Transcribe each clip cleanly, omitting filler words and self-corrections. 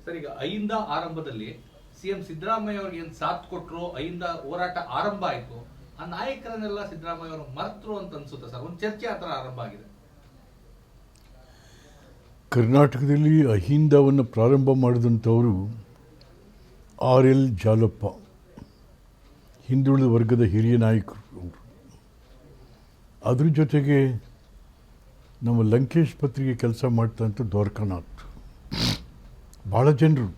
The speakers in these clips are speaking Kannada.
ಸರ್, ಈಗ ಐಯಿಂದ ಆರಂಭದಲ್ಲಿ ಸಿಎಂ ಸಿದ್ದರಾಮಯ್ಯ ಅವರಿಗೆ ಏನು ಸಾಥ್ ಕೊಟ್ಟರು, ಐಯಿಂದ ಹೋರಾಟ ಆರಂಭ ಆಯಿತು, ಆ ನಾಯಕರನ್ನೆಲ್ಲ ಸಿದ್ದರಾಮಯ್ಯ ಅವರು ಮರ್ತರು ಅಂತ ಅನ್ಸುತ್ತೆ ಸರ್. ಒಂದು ಚರ್ಚೆ ಆ ಥರ ಆರಂಭ ಆಗಿದೆ. ಕರ್ನಾಟಕದಲ್ಲಿ ಅಹಿಂದವನ್ನು ಪ್ರಾರಂಭ ಮಾಡಿದಂಥವರು RL ಜಾಲಪ್ಪ, ಹಿಂದುಳಿದ ವರ್ಗದ ಹಿರಿಯ ನಾಯಕರು ಅವರು. ಅದ್ರ ಜೊತೆಗೆ ನಮ್ಮ ಲಂಕೇಶ್ ಪತ್ರಿಕೆ ಕೆಲಸ ಮಾಡ್ತಂಥ ದ್ವಾರಕಾನಾಥ್, ಭಾಳ ಜನರು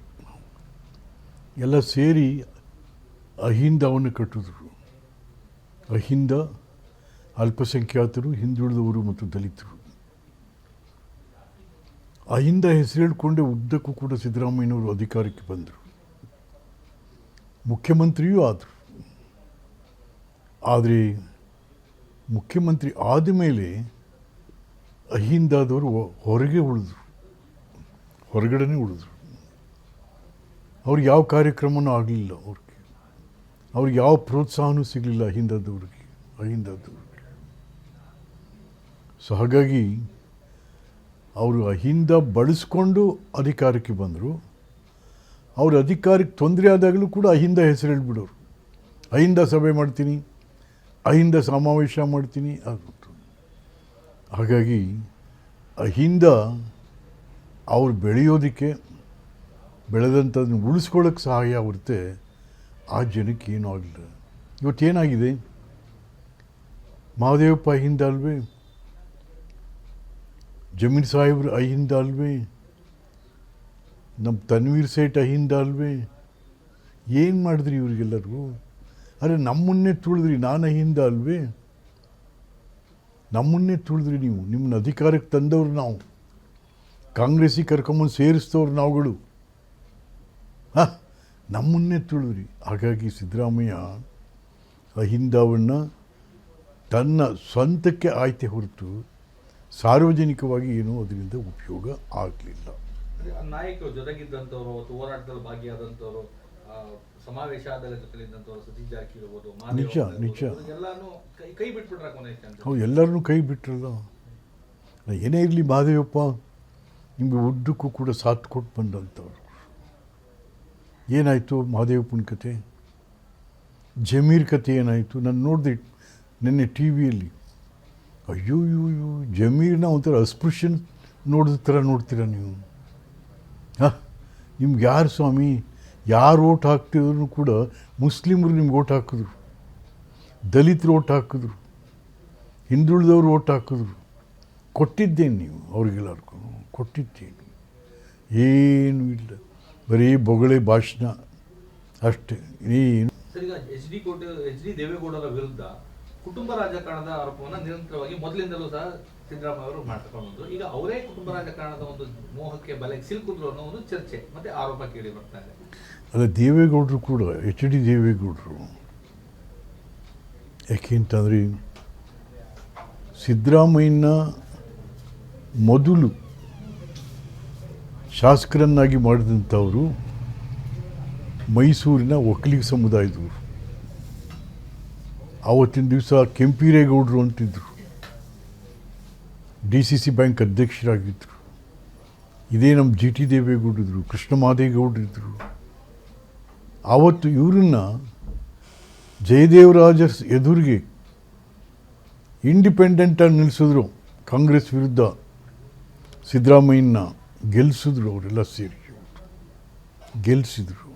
ಎಲ್ಲ ಸೇರಿ ಅಹಿಂದವನ್ನು ಕಟ್ಟಿದ್ರು. ಅಹಿಂದ ಅಲ್ಪಸಂಖ್ಯಾತರು, ಹಿಂದುಳಿದವರು ಮತ್ತು ದಲಿತರು. ಅಹಿಂದ ಹೆಸರು ಹೇಳಿಕೊಂಡೇ ಉದ್ದಕ್ಕೂ ಕೂಡ ಸಿದ್ದರಾಮಯ್ಯನವರು ಅಧಿಕಾರಕ್ಕೆ ಬಂದರು, ಮುಖ್ಯಮಂತ್ರಿಯೂ ಆದರು. ಆದರೆ ಮುಖ್ಯಮಂತ್ರಿ ಆದ ಮೇಲೆ ಅಹಿಂದದವರು ಹೊರಗೆ ಉಳಿದ್ರು, ಹೊರಗಡೆ ಉಳಿದ್ರು. ಅವ್ರಿಗೆ ಯಾವ ಕಾರ್ಯಕ್ರಮನೂ ಆಗಲಿಲ್ಲ, ಅವ್ರಿಗೆ ಯಾವ ಪ್ರೋತ್ಸಾಹನೂ ಸಿಗಲಿಲ್ಲ ಅಹಿಂದದವ್ರಿಗೆ. ಸೊ ಹಾಗಾಗಿ ಅವರು ಅಹಿಂದ ಬಳಸ್ಕೊಂಡು ಅಧಿಕಾರಕ್ಕೆ ಬಂದರು. ಅವ್ರ ಅಧಿಕಾರಕ್ಕೆ ತೊಂದರೆ ಆದಾಗಲೂ ಕೂಡ ಅಹಿಂದ ಹೆಸರು ಹೇಳ್ಬಿಡೋರು. ಅಹಿಂದ ಸಭೆ ಮಾಡ್ತೀನಿ, ಅಹಿಂದ ಸಮಾವೇಶ ಮಾಡ್ತೀನಿ ಅದು. ಹಾಗಾಗಿ ಅಹಿಂದ ಅವ್ರು ಬೆಳೆಯೋದಕ್ಕೆ, ಬೆಳೆದಂಥದ್ದನ್ನು ಉಳಿಸ್ಕೊಳ್ಳೋಕ್ಕೆ ಸಹಾಯ ಆಗುತ್ತೆ. ಆ ಜನಕ್ಕೆ ಏನೂ ಆಗಲಿಲ್ಲ. ಇವತ್ತೇನಾಗಿದೆ, ಮಹಾದೇವಪ್ಪ ಅಹಿಂದ ಅಲ್ವೇ, ಜಮೀರ್ ಸಾಹೇಬ್ರು ಅಹಿಂದ ಅಲ್ವೇ, ನಮ್ಮ ತನ್ವೀರ್ ಸೇಠ್ ಅಹಿಂದ ಅಲ್ವೇ. ಏನು ಮಾಡಿದ್ರಿ ಇವ್ರಿಗೆಲ್ಲರಿಗೂ? ಅರೆ ನಮ್ಮನ್ನೇ ತುಳಿದ್ರಿ, ನಾನು ಅಹಿಂದ ಅಲ್ವೇ? ನಮ್ಮನ್ನೇ ತುಳಿದ್ರಿ ನೀವು. ನಿಮ್ಮನ್ನ ಅಧಿಕಾರಕ್ಕೆ ತಂದವ್ರು ನಾವು, ಕಾಂಗ್ರೆಸ್ಸಿಗೆ ಕರ್ಕೊಂಬಂದು ಸೇರಿಸ್ತವ್ರು ನಾವುಗಳು. ನಮ್ಮನ್ನೇ ತುಳಿದ್ರಿ. ಹಾಗಾಗಿ ಸಿದ್ದರಾಮಯ್ಯ ಅಹಿಂದವನ್ನು ತನ್ನ ಸ್ವಂತಕ್ಕೆ ಆಯ್ತೆ ಹೊರತು ಸಾರ್ವಜನಿಕವಾಗಿ ಏನೂ ಅದರಿಂದ ಉಪಯೋಗ ಆಗಲಿಲ್ಲ. ನಾಯಕರು ಜೊತೆಗಿದ್ದಂಥವ್ರು, ಹೋರಾಟದಲ್ಲಿ ಭಾಗಿಯಾದಂಥವ್ರು, ಸಮಾವೇಶ ಆದಾಗ ಜೊತೆಲಿದ್ದಂಥವ್ರು, ಸತೀಶ್ ಜಾರಕಿಹೊಳಿ, ನಿಜ ಎಲ್ಲಾನು ಕೈ ಬಿಟ್ಬಿಟ್ರ ಕೊನೆಗೆ. ಹೌದು, ಎಲ್ಲರನ್ನೂ ಕೈ ಬಿಟ್ರಲ್ಲ. ಏನೇ ಇರಲಿ, ಮಹಾದೇವಪ್ಪ ನಿಮಗೆ ಉದ್ದಕ್ಕೂ ಕೂಡ ಸಾಥ್ ಕೊಟ್ಟು ಬಂದಂಥವ್ರು. ಏನಾಯಿತು ಮಹಾದೇವಪ್ಪನ ಕತೆ, ಜಮೀರ್ ಕತೆ ಏನಾಯಿತು? ನಾನು ನೋಡಿದೆ ನಿನ್ನೆ ಟಿ ವಿಯಲ್ಲಿ. ಅಯ್ಯೋ ಜಮೀರ್ನ ಒಂಥರ ಅಸ್ಪೃಶ್ಯನ್ ನೋಡಿದ ಥರ ನೋಡ್ತೀರ ನೀವು. ನಿಮ್ಗೆ ಯಾರು ಸ್ವಾಮಿ, ಯಾರು ಓಟ್ ಹಾಕ್ತಿದ್ರು ಕೂಡ ಮುಸ್ಲಿಮರು ನಿಮ್ಗೆ ಓಟ್ ಹಾಕಿದ್ರು, ದಲಿತರು ಓಟ್ ಹಾಕಿದ್ರು, ಹಿಂದುಳಿದವರು ಓಟ್ ಹಾಕಿದ್ರು. ಕೊಟ್ಟಿದ್ದೇನೆ ನೀವು ಅವ್ರಿಗೆಲ್ಲರಿಗೂ, ಕೊಟ್ಟಿದ್ದೇನೆ. ಏನೂ ಇಲ್ಲ, ಬರೀ ಬೊಗಳೆ ಭಾಷಣ ಅಷ್ಟೇ. ಏನು ಸರ್, ಈಗ ಎಚ್ ಡಿ ದೇವೇಗೌಡರ ವಿರುದ್ಧ ಕುಟುಂಬ ರಾಜಕಾರಣದ ಆರೋಪವನ್ನು ನಿರಂತರವಾಗಿ ಮೊದಲಿಂದಲೂ ಸಹ ಸಿದ್ದರಾಮಯ್ಯ ಅವರು ಮಾಡ್ಕೊಂಡು, ಈಗ ಅವರೇ ಕುಟುಂಬ ರಾಜಕಾರಣದ ಒಂದು ಮೋಹಕ್ಕೆ ಬಲೆಗೆ ಸಿಲುಕಿದ್ರು ಅನ್ನೋ ಒಂದು ಚರ್ಚೆ ಮತ್ತೆ ಆರೋಪ ಕೇಳಿ ಬರ್ತಾ ಇದೆ. ಅಲ್ಲ, ದೇವೇಗೌಡರು ಕೂಡ, ಎಚ್ ಡಿ ದೇವೇಗೌಡರು, ಯಾಕೆಂತಂದರೆ ಸಿದ್ದರಾಮಯ್ಯನ ಮೊದಲು ಶಾಸಕರನ್ನಾಗಿ ಮಾಡಿದಂಥವರು ಮೈಸೂರಿನ ಒಕ್ಕಲಿಗ ಸಮುದಾಯದವರು. ಆವತ್ತಿನ ದಿವಸ ಕೆಂಪೀರೇಗೌಡರು ಅಂತಿದ್ದರು, DCC ಬ್ಯಾಂಕ್ ಅಧ್ಯಕ್ಷರಾಗಿದ್ದರು. ಇದೇ ನಮ್ಮ GT ದೇವೇಗೌಡರಿದ್ದರು, ಕೃಷ್ಣ ಮಾದೇಗೌಡರಿದ್ದರು. ಆವತ್ತು ಇವರನ್ನ ಜಯದೇವರಾಜ ಎದುರಿಗೆ ಇಂಡಿಪೆಂಡೆಂಟಾಗಿ ನಿಲ್ಲಿಸಿದ್ರು. ಕಾಂಗ್ರೆಸ್ ವಿರುದ್ಧ ಸಿದ್ದರಾಮಯ್ಯನ ಗೆಲ್ಲಿಸಿದ್ರು. ಅವರೆಲ್ಲ ಸೇರಿ ಗೆಲ್ಲಿಸಿದ್ರು.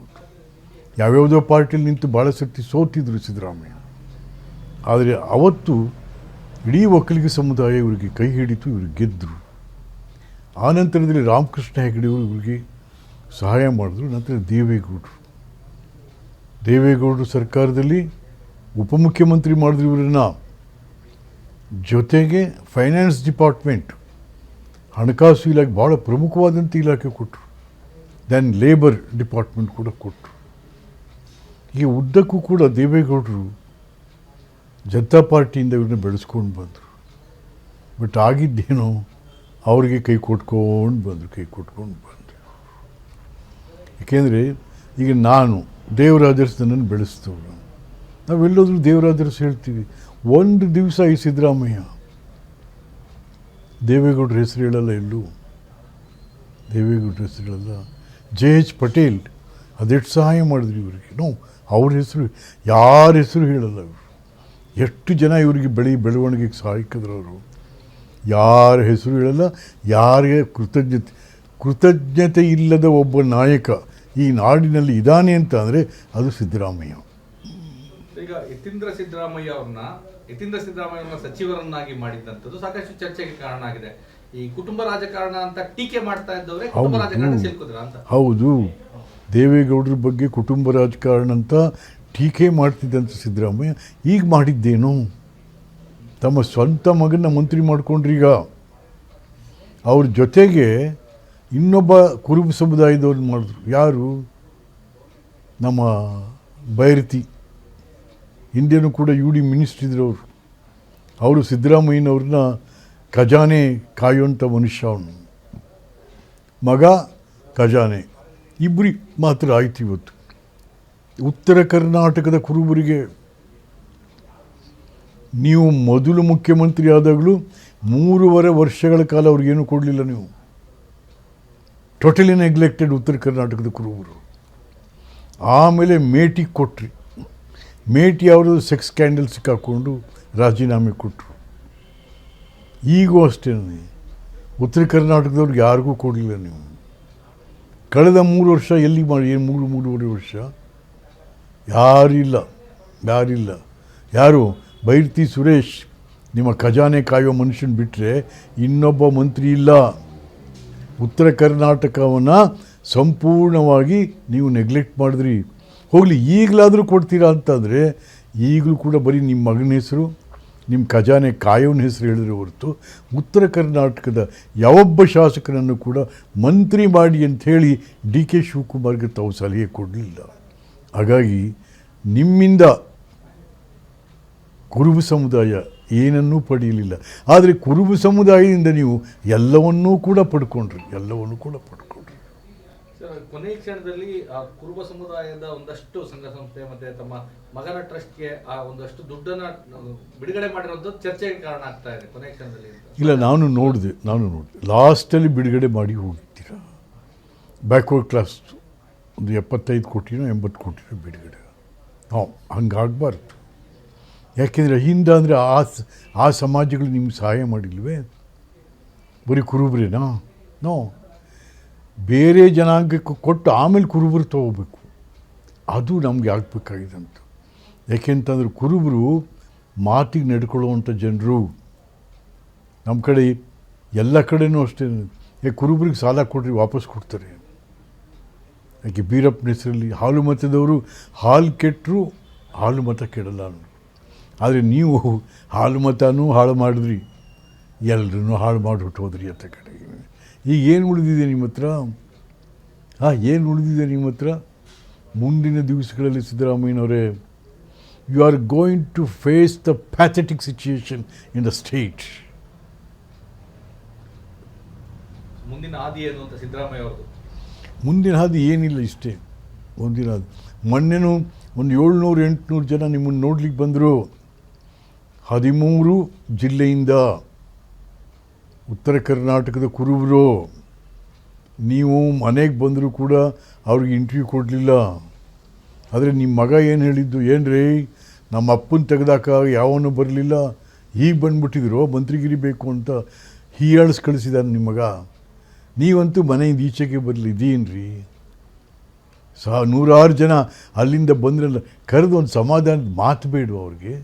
ಯಾವ್ಯಾವುದೋ ಪಾರ್ಟಿಲಿ ನಿಂತು ಭಾಳ ಸರ್ತಿ ಸೋತಿದ್ರು ಸಿದ್ದರಾಮಯ್ಯ. ಆದರೆ ಅವತ್ತು ಇಡೀ ಒಕ್ಕಲಿಗ ಸಮುದಾಯ ಇವರಿಗೆ ಕೈ ಹಿಡಿತು, ಇವರು ಗೆದ್ದರು. ಆನಂತರದಲ್ಲಿ ರಾಮಕೃಷ್ಣ ಹೆಗಡೆಯವರು ಇವರಿಗೆ ಸಹಾಯ ಮಾಡಿದ್ರು. ನಂತರ ದೇವೇಗೌಡರು ಸರ್ಕಾರದಲ್ಲಿ ಉಪಮುಖ್ಯಮಂತ್ರಿ ಮಾಡಿದ್ರು ಇವರನ್ನ. ಜೊತೆಗೆ ಫೈನಾನ್ಸ್ ಡಿಪಾರ್ಟ್ಮೆಂಟ್, ಹಣಕಾಸು ಇಲಾಖೆ, ಭಾಳ ಪ್ರಮುಖವಾದಂಥ ಇಲಾಖೆ ಕೊಟ್ಟರು. ದೆನ್ ಲೇಬರ್ ಡಿಪಾರ್ಟ್ಮೆಂಟ್ ಕೂಡ ಕೊಟ್ಟರು. ಈಗ ಉದ್ದಕ್ಕೂ ಕೂಡ ದೇವೇಗೌಡರು ಜನತಾ ಪಾರ್ಟಿಯಿಂದ ಇವ್ರನ್ನ ಬೆಳೆಸ್ಕೊಂಡು ಬಂದರು. ಬಟ್ ಆಗಿದ್ದೇನೋ ಅವ್ರಿಗೆ ಕೈ ಕೊಟ್ಕೊಂಡು ಬಂದರು. ಏಕೆಂದರೆ ಈಗ ನಾನು ದೇವರಾಜರ್ಸ್ ನನ್ನನ್ನು ಬೆಳೆಸ್ತವ್ರು. ನಾವೆಲ್ಲೋದ್ರೂ ದೇವರಾಜರ್ಸ್ ಹೇಳ್ತೀವಿ. ಒಂದು ದಿವಸ ಈ ಸಿದ್ದರಾಮಯ್ಯ ದೇವೇಗೌಡರ ಹೆಸರು ಹೇಳಲ್ಲ, ಎಲ್ಲೂ ದೇವೇಗೌಡರ ಹೆಸರು ಹೇಳಲ್ಲ. JH ಪಟೇಲ್ ಅದೆಷ್ಟು ಸಹಾಯ ಮಾಡಿದ್ರು ಇವರಿಗೆ. ಅವ್ರ ಹೆಸರು ಯಾರ ಹೆಸರು ಹೇಳಲ್ಲ ಇವರು. ಎಷ್ಟು ಜನ ಇವರಿಗೆ ಬೆಳವಣಿಗೆಗೆ ಸಹಾಯಕದ್ರು ಅವರು. ಯಾರ ಹೆಸರು ಹೇಳಲ್ಲ. ಯಾರಿಗೆ ಕೃತಜ್ಞತೆ ಇಲ್ಲದ ಒಬ್ಬ ನಾಯಕ ಈ ನಾಡಿನಲ್ಲಿ ಇದ್ದಾನೆ ಅಂತ ಅಂದರೆ ಅದು ಸಿದ್ದರಾಮಯ್ಯ. ಈಗ ಯತೀಂದ್ರ ಸಿದ್ದರಾಮಯ್ಯ ಅವ್ರನ್ನ ಸಚಿವರನ್ನಾಗಿ ಮಾಡಿದ್ದಂಥದ್ದು ಸಾಕಷ್ಟು ಚರ್ಚೆಗೆ ಕಾರಣ ಆಗಿದೆ. ಈ ಕುಟುಂಬ ರಾಜಕಾರಣ ಅಂತ ಟೀಕೆ ಮಾಡ್ತಾ ಇದ್ದವರೇ ಕುಟುಂಬ ರಾಜಕಾರಣ ಸಿಲುಕಿದ್ರ ಅಂತ. ಹೌದು, ದೇವೇಗೌಡರ ಬಗ್ಗೆ ಕುಟುಂಬ ರಾಜಕಾರಣ ಅಂತ ಟೀಕೆ ಮಾಡ್ತಿದ್ದಂಥ ಸಿದ್ದರಾಮಯ್ಯ ಈಗ ಮಾಡಿದ್ದೇನು? ತಮ್ಮ ಸ್ವಂತ ಮಗನ ಮಂತ್ರಿ ಮಾಡ್ಕೊಂಡ್ರೀಗ. ಅವ್ರ ಜೊತೆಗೆ ಇನ್ನೊಬ್ಬ ಕುರುಬ ಸಮುದಾಯದವ್ರನ್ನ ಮಾಡಿದ್ರು. ಯಾರು? ನಮ್ಮ ಬೈರತಿ, ಹಿಂದೆನೂ ಕೂಡ UD ಮಿನಿಸ್ಟ್ರ್ ಇದ್ರು ಅವರು. ಅವರು ಸಿದ್ದರಾಮಯ್ಯನವ್ರನ್ನ ಖಜಾನೆ ಕಾಯುವಂಥ ಮನುಷ್ಯ. ಅವನು ಮಗ ಖಜಾನೆ, ಇಬ್ಬರಿಗೆ ಮಾತ್ರ ಆಯ್ತು. ಇವತ್ತು ಉತ್ತರ ಕರ್ನಾಟಕದ ಕುರುಬರಿಗೆ ನೀವು ಮೊದಲು ಮುಖ್ಯಮಂತ್ರಿ ಆದಾಗಲೂ 3.5 ವರ್ಷಗಳ ಕಾಲ ಅವ್ರಿಗೇನು ಕೊಡಲಿಲ್ಲ. ನೀವು ಟೋಟಲಿ ನೆಗ್ಲೆಕ್ಟೆಡ್ ಉತ್ತರ ಕರ್ನಾಟಕದ ಕುರುಬರು. ಆಮೇಲೆ ಮೇಟಿಗೆ ಕೊಟ್ರಿ. ಮೇಟಿ ಅವರು ಸೆಕ್ಸ್ ಸ್ಕ್ಯಾಂಡಲ್ ಸಿಕ್ಕಾಕೊಂಡು ರಾಜೀನಾಮೆ ಕೊಟ್ಟರು. ಈಗೂ ಅಷ್ಟೇ ಉತ್ತರ ಕರ್ನಾಟಕದವ್ರಿಗೆ ಯಾರಿಗೂ ಕೊಡಲಿಲ್ಲ ನೀವು. ಕಳೆದ 3 ವರ್ಷ ಎಲ್ಲಿ ಮಾಡಿ? ಏನು 3.5 ವರ್ಷ ಯಾರಿಲ್ಲ. ಯಾರು? ಬೈರತಿ ಸುರೇಶ್ ನಿಮ್ಮ ಖಜಾನೆ ಕಾಯೋ ಮನುಷ್ಯನ ಬಿಟ್ಟರೆ ಇನ್ನೊಬ್ಬ ಮಂತ್ರಿ ಇಲ್ಲ. ಉತ್ತರ ಕರ್ನಾಟಕವನ್ನು ಸಂಪೂರ್ಣವಾಗಿ ನೀವು ನೆಗ್ಲೆಕ್ಟ್ ಮಾಡಿದ್ರಿ. ಹೋಗಲಿ, ಈಗಲಾದರೂ ಕೊಡ್ತೀರಾ ಅಂತಂದರೆ ಈಗಲೂ ಕೂಡ ಬರೀ ನಿಮ್ಮ ಮಗನ ಹೆಸರು, ನಿಮ್ಮ ಖಜಾನೆ ಕಾಯೋನ ಹೆಸರು ಹೇಳಿದ್ರೆ ಹೊರತು ಉತ್ತರ ಕರ್ನಾಟಕದ ಯಾವೊಬ್ಬ ಶಾಸಕರನ್ನು ಕೂಡ ಮಂತ್ರಿ ಮಾಡಿ ಅಂಥೇಳಿ DK ಶಿವಕುಮಾರ್ಗೆ ತಾವು ಸಲಹೆ ಕೊಡಲಿಲ್ಲ. ಹಾಗಾಗಿ ನಿಮ್ಮಿಂದ ಕುರುಬ ಸಮುದಾಯ ಏನನ್ನೂ ಪಡೆಯಲಿಲ್ಲ. ಆದರೆ ಕುರುಬ ಸಮುದಾಯದಿಂದ ನೀವು ಎಲ್ಲವನ್ನೂ ಕೂಡ ಪಡ್ಕೊಂಡ್ರಿ. ಸರ್, ಕೊನೆಯ ಕ್ಷಣದಲ್ಲಿ ಆ ಕುರುಬ ಸಮುದಾಯದ ಒಂದಷ್ಟು ಸಂಘ ಸಂಸ್ಥೆ ಮತ್ತೆ ತಮ್ಮ ಮಗನ ಟ್ರಸ್ಟ್ಗೆ ಆ ಒಂದಷ್ಟು ದುಡ್ಡನ್ನ ಬಿಡುಗಡೆ ಮಾಡಿರೋದು ಚರ್ಚೆಗೆ ಕಾರಣ ಆಗ್ತಾ ಇದೆ ಕೊನೆಯ ಕ್ಷಣದಲ್ಲಿ. ಇಲ್ಲ, ನಾನು ನೋಡಿದೆ. ಲಾಸ್ಟಲ್ಲಿ ಬಿಡುಗಡೆ ಮಾಡಿ ಹೋಗಿದ್ದೀರ. ಬ್ಯಾಕ್ವರ್ಡ್ ಕ್ಲಾಸ್ ಒಂದು 75 ಕೋಟಿನೋ 80 ಕೋಟಿನೋ ಬಿಡುಗಡೆ. ಹಂಗಾಗಬಾರ್ದು. ಯಾಕೆಂದರೆ ಹಿಂದೆ ಅಂದರೆ ಆ ಸಮಾಜಗಳು ನಿಮ್ಗೆ ಸಹಾಯ ಮಾಡಿಲ್ವೇ? ಬರೀ ಕುರುಬರೇನಾ? ಬೇರೆ ಜನಾಂಗಕ್ಕೆ ಕೊಟ್ಟು ಆಮೇಲೆ ಕುರುಬರು ತೊಗೋಬೇಕು. ಅದು ನಮಗೆ ಆಗಬೇಕಾಗಿದಂತ. ಯಾಕೆಂತಂದ್ರೆ ಕುರುಬರು ಮಾತಿಗೆ ನಡ್ಕೊಳ್ಳುವಂಥ ಜನರು. ನಮ್ಮ ಕಡೆ ಎಲ್ಲ ಕಡೆನೂ ಅಷ್ಟೇ. ಕುರುಬರಿಗೆ ಸಾಲ ಕೊಟ್ಟರೆ ವಾಪಸ್ ಕೊಡ್ತಾರೆ. ಯಾಕೆ ಬೀರಪ್ಪನ ಹೆಸರಲ್ಲಿ ಹಾಲು ಮತದವರು ಹಾಲು ಕೆಟ್ಟರು ಹಾಲು ಮತ ಕೆಡಲ್ಲ. ಆದರೆ ನೀವು ಹಾಲು ಮತನೂ ಹಾಳು ಮಾಡಿದ್ರಿ, ಎಲ್ಲರೂ ಹಾಳು ಮಾಡಿಬಿಟ್ಟು ಹೋದ್ರಿ ಅಂತ ಕಡೆಗೆ. ಈಗ ಏನು ಉಳಿದಿದೆ ನಿಮ್ಮ ಹತ್ರ? ಮುಂದಿನ ದಿವಸಗಳಲ್ಲಿ ಸಿದ್ದರಾಮಯ್ಯನವರೇ, you are going to face the pathetic situation in the state. ಮುಂದಿನ ಹಾದಿ ಏನು ಅಂತ ಸಿದ್ದರಾಮಯ್ಯ ಅವರು? ಮುಂದಿನ ಹಾದಿ ಏನಿಲ್ಲ, ಇಷ್ಟೇ ಮುಂದಿನ ಹಾದಿ. ಮೊನ್ನೆನೂ ಒಂದು 700-800 ಜನ ನಿಮ್ಮನ್ನು ನೋಡ್ಲಿಕ್ಕೆ ಬಂದರು. 13 ಜಿಲ್ಲೆಯಿಂದ ಉತ್ತರ ಕರ್ನಾಟಕದ ಕುರುಬರು. ನೀವು ಮನೆಗೆ ಬಂದರೂ ಕೂಡ ಅವ್ರಿಗೆ ಇಂಟರ್ವ್ಯೂ ಕೊಡಲಿಲ್ಲ. ಆದರೆ ನಿಮ್ಮ ಮಗ ಏನು ಹೇಳಿದ್ದು? ಏನ್ರಿ, ನಮ್ಮ ಅಪ್ಪನ ತೆಗೆದಾಕ ಯಾವನೂ ಬರಲಿಲ್ಲ, ಈಗ ಬಂದ್ಬಿಟ್ಟಿದ್ರು ಮಂತ್ರಿಗಿರಿ ಬೇಕು ಅಂತ ಹೀಯಾಳಿಸ್ ಕಳಿಸಿದಾನೆ ನಿಮ್ಮ ಮಗ. ನೀವಂತೂ ಮನೆಯಿಂದ ಈಚೆಗೆ ಬರಲಿದ್ದೀನ್ರಿ. 100 ಜನ ಅಲ್ಲಿಂದ ಬಂದ್ರಲ್ಲ, ಕರೆದು ಒಂದು ಸಮಾಧಾನದ ಮಾತು ಬೇಡ ಅವ್ರಿಗೆ?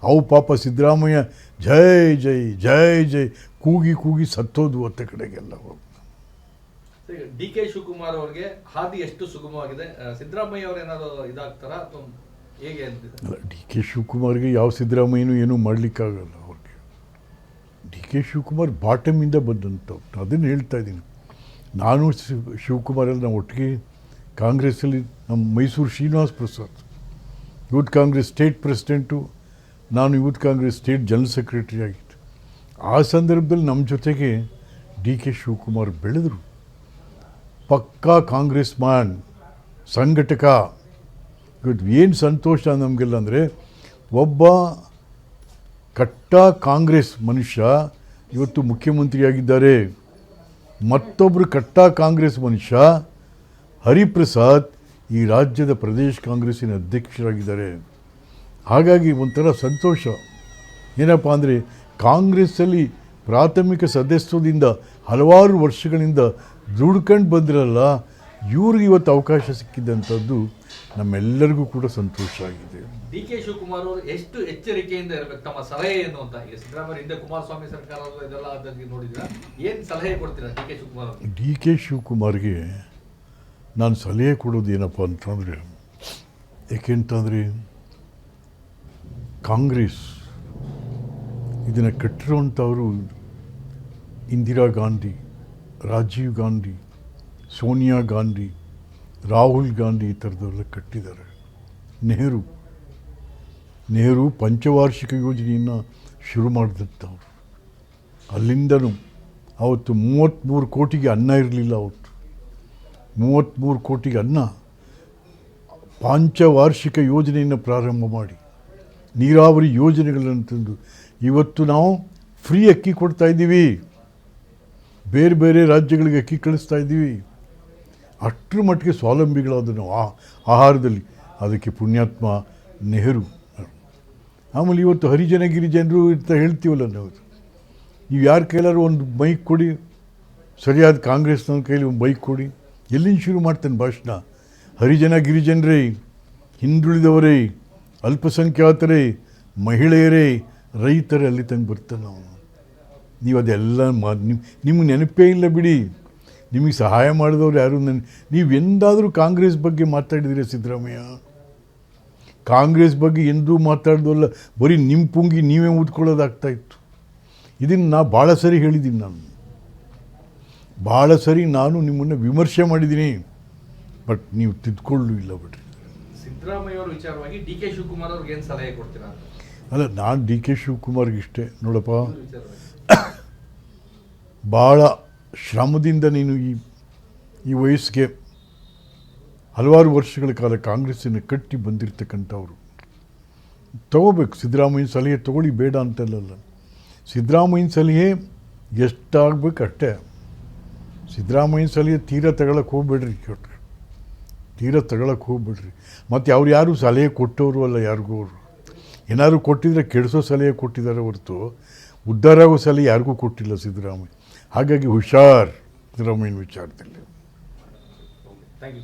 ಅವು ಪಾಪ ಸಿದ್ದರಾಮಯ್ಯ ಜೈ ಜೈ ಜೈ ಜೈ ಕೂಗಿ ಸತ್ತೋದು ಅಂತ ಕಡೆಗೆಲ್ಲ. DK ಶಿವಕುಮಾರ್ ಅವ್ರಿಗೆ ಹಾದಿ ಎಷ್ಟು ಸುಗಮವಾಗಿದೆ? ಸಿದ್ದರಾಮಯ್ಯ ಅವರು ಏನಾದರೂ ಇದಾಗ್ತಾರ ಅಥವಾ ಹೇಗೆ ಅಂತಿದೆ? DK ಶಿವಕುಮಾರ್ಗೆ ಯಾವ ಸಿದ್ದರಾಮಯ್ಯನೂ ಏನೂ ಮಾಡಲಿಕ್ಕಾಗಲ್ಲ. ಅವ್ರಿಗೆ DK ಶಿವಕುಮಾರ್ ಬಾಟಮಿಂದ ಬಂದಂಥವ್ರು. ಅದನ್ನು ಹೇಳ್ತಾ ಇದ್ದೀನಿ. ನಾನು ಶಿವಕುಮಾರಲ್ಲಿ ನಾವು ಒಟ್ಟಿಗೆ ಕಾಂಗ್ರೆಸ್ಸಲ್ಲಿ ನಮ್ಮ Mysuru Srinivas Prasad youth Congress state president, ನಾನು youth Congress state general secretary ಆಗಿತ್ತು. ಆ ಸಂದರ್ಭದಲ್ಲಿ ನಮ್ಮ ಜೊತೆಗೆ DK ಶಿವಕುಮಾರ್ ಬೆಳೆದರು. ಪಕ್ಕಾ ಕಾಂಗ್ರೆಸ್ ಮ್ಯಾನ್, ಸಂಘಟಕ. ಇವತ್ತು ಏನು ಸಂತೋಷ ನಮಗೆಲ್ಲ ಅಂದರೆ, ಒಬ್ಬ ಕಟ್ಟ ಕಾಂಗ್ರೆಸ್ ಮನುಷ್ಯ ಇವತ್ತು ಮುಖ್ಯಮಂತ್ರಿಯಾಗಿದ್ದಾರೆ. ಮತ್ತೊಬ್ಬರು ಕಟ್ಟ ಕಾಂಗ್ರೆಸ್ ಮನುಷ್ಯ ಹರಿಪ್ರಸಾದ್ ಈ ರಾಜ್ಯದ ಪ್ರದೇಶ ಕಾಂಗ್ರೆಸ್ಸಿನ ಅಧ್ಯಕ್ಷರಾಗಿದ್ದಾರೆ. ಹಾಗಾಗಿ ಒಂಥರ ಸಂತೋಷ. ಏನಪ್ಪ ಅಂದರೆ ಕಾಂಗ್ರೆಸ್ಸಲ್ಲಿ ಪ್ರಾಥಮಿಕ ಸದಸ್ಯದಿಂದ ಹಲವಾರು ವರ್ಷಗಳಿಂದ ದುಡ್ಕೊಂಡು ಬಂದಿರಲ್ಲ, ಇವ್ರಿಗೆ ಇವತ್ತು ಅವಕಾಶ ಸಿಕ್ಕಿದ್ದಂಥದ್ದು ನಮ್ಮೆಲ್ಲರಿಗೂ ಕೂಡ ಸಂತೋಷ ಆಗಿದೆ. ಡಿ ಕೆ ಶಿವಕುಮಾರ್ ಅವರು ಎಷ್ಟು ಎಚ್ಚರಿಕೆಯಿಂದ ಇರಬೇಕು, ತಮ್ಮ ಸಲಹೆ ಏನು ಅಂತ? ಈಗ ಸಿದ್ದರಾಮಯ್ಯ ಹಿಂದೆ ಕುಮಾರಸ್ವಾಮಿ ಸರ್ಕಾರ ಇದೆಲ್ಲ ಆದಾಗ ನೋಡಿದ್ರ, ಏನು ಸಲಹೆ ಕೊಡ್ತೀರಾ ಡಿ ಕೆ ಶಿವಕುಮಾರ್ ಅವರು? ಡಿ ಕೆ ಶಿವಕುಮಾರ್ಗೆ ನಾನು ಸಲಹೆ ಕೊಡೋದು ಏನಪ್ಪ ಅಂತಂದರೆ, ಏಕೆಂತಂದರೆ ಕಾಂಗ್ರೆಸ್ ಇದನ್ನು ಕಟ್ಟಿರುವಂಥವರು ಇಂದಿರಾ ಗಾಂಧಿ, ರಾಜೀವ್ ಗಾಂಧಿ, ಸೋನಿಯಾ ಗಾಂಧಿ, ರಾಹುಲ್ ಗಾಂಧಿ ಈ ಥರದವರೆಲ್ಲ ಕಟ್ಟಿದ್ದಾರೆ. ನೆಹರು ಪಂಚವಾರ್ಷಿಕ ಯೋಜನೆಯನ್ನು ಶುರು ಮಾಡಿದಂಥವ್ರು. ಅಲ್ಲಿಂದನೂ ಅವತ್ತು 33 ಕೋಟಿಗೆ ಅನ್ನ ಇರಲಿಲ್ಲ. ಅವತ್ತು 33 ಕೋಟಿಗೆ ಅನ್ನ, ಪಂಚವಾರ್ಷಿಕ ಯೋಜನೆಯನ್ನು ಪ್ರಾರಂಭ ಮಾಡಿ ನೀರಾವರಿ ಯೋಜನೆಗಳನ್ನು ತಂದು ಇವತ್ತು ನಾವು ಫ್ರೀ ಅಕ್ಕಿ ಕೊಡ್ತಾ ಇದ್ದೀವಿ, ಬೇರೆ ಬೇರೆ ರಾಜ್ಯಗಳಿಗೆ ಅಕ್ಕಿ ಕಳಿಸ್ತಾ ಇದ್ದೀವಿ. ಅಷ್ಟರ ಮಟ್ಟಿಗೆ ಸ್ವಾವಲಂಬಿಗಳಾದ ನಾವು ಆಹಾರದಲ್ಲಿ. ಅದಕ್ಕೆ ಪುಣ್ಯಾತ್ಮ ನೆಹರು. ಆಮೇಲೆ ಇವತ್ತು ಹರಿಜನ ಗಿರಿಜನರು ಅಂತ ಹೇಳ್ತೀವಲ್ಲ ನಾವು, ನೀವು ಯಾರ ಕೈಲಾದ್ರು ಒಂದು ಬೈಕ್ ಕೊಡಿ, ಸರಿಯಾದ ಕಾಂಗ್ರೆಸ್ನವ್ರ ಕೈಲಿ ಒಂದು ಬೈಕ್ ಕೊಡಿ, ಎಲ್ಲಿಂದ ಶುರು ಮಾಡ್ತಾನೆ ಭಾಷಣ? ಹರಿಜನ ಗಿರಿಜನರೇ, ಹಿಂದುಳಿದವರೇ, ಅಲ್ಪಸಂಖ್ಯಾತರೇ, ಮಹಿಳೆಯರೇ, ರೈತರೇ, ಅಲ್ಲಿ ತಂದು ಬರ್ತಾನೆ ನಾವು. ನೀವು ಅದೆಲ್ಲ ನಿಮ್ಗೆ ನೆನಪೇ ಇಲ್ಲ ಬಿಡಿ. ನಿಮಗೆ ಸಹಾಯ ಮಾಡಿದವ್ರು ಯಾರು? ನೀವು ಎಂದಾದರೂ ಕಾಂಗ್ರೆಸ್ ಬಗ್ಗೆ ಮಾತಾಡಿದಿರಿ ಸಿದ್ದರಾಮಯ್ಯ? ಕಾಂಗ್ರೆಸ್ ಬಗ್ಗೆ ಎಂದೂ ಮಾತಾಡ್ದಲ್ಲ, ಬರೀ ನಿಮ್ಮ ಪುಂಗಿ ನೀವೇ ಊದ್ಕೊಳ್ಳೋದಾಗ್ತಾಯಿತ್ತು. ಇದನ್ನು ನಾ ಭಾಳ ಸರಿ ಹೇಳಿದ್ದೀನಿ. ಭಾಳ ಸರಿ ನಾನು ನಿಮ್ಮನ್ನು ವಿಮರ್ಶೆ ಮಾಡಿದ್ದೀನಿ, ಬಟ್ ನೀವು ತಿದ್ಕೊಳ್ಳೂ ಇಲ್ಲ ಬಿಡ್ರಿ. ಸಿದ್ದರಾಮಯ್ಯ ಅವರ ವಿಚಾರವಾಗಿ ಡಿ ಕೆ ಶಿವಕುಮಾರ್ ಅವ್ರಿಗೆ ಏನು ಸಲಹೆ ಕೊಡ್ತೀರಾ? ಅಲ್ಲ, ನಾನು ಡಿ ಕೆ ಶಿವಕುಮಾರ್ಗೆ ಇಷ್ಟೇ ನೋಡಪ್ಪ, ಭಾಳ ಶ್ರಮದಿಂದ ನೀನು ಈ ವಯಸ್ಸಿಗೆ ಹಲವಾರು ವರ್ಷಗಳ ಕಾಲ ಕಾಂಗ್ರೆಸ್ಸನ್ನು ಕಟ್ಟಿ ಬಂದಿರತಕ್ಕಂಥವ್ರು. ತಗೋಬೇಕು, ಸಿದ್ದರಾಮಯ್ಯನ ಸಲಹೆ ತೊಗೊಳ್ಳಿ, ಬೇಡ ಅಂತಲ್ಲ. ಸಿದ್ದರಾಮಯ್ಯನ ಸಲಹೆ ಎಷ್ಟಾಗಬೇಕು ಅಷ್ಟೇ. ಸಿದ್ದರಾಮಯ್ಯನ ಸಲಹೆ ತೀರಾ ತಗೊಳಕ್ಕೆ ಹೋಗ್ಬೇಡ್ರಿ, ಮತ್ತು ಅವ್ರು ಯಾರು ಸಲಹೆ ಕೊಟ್ಟವರು ಅಲ್ಲ ಯಾರಿಗೂ. ಅವರು ಏನಾದ್ರು ಕೊಟ್ಟಿದ್ರೆ ಕೆಡಿಸೋ ಸಲಹೆ ಕೊಟ್ಟಿದ್ದಾರೆ ಹೊರತು ಉದ್ಧಾರ ಆಗೋ ಸಲಹೆ ಯಾರಿಗೂ ಕೊಟ್ಟಿಲ್ಲ ಸಿದ್ದರಾಮಯ್ಯ. ಹಾಗಾಗಿ ಹುಷಾರ್ ಸಿದ್ದರಾಮಯ್ಯನ ವಿಚಾರದಲ್ಲಿ. Thank you.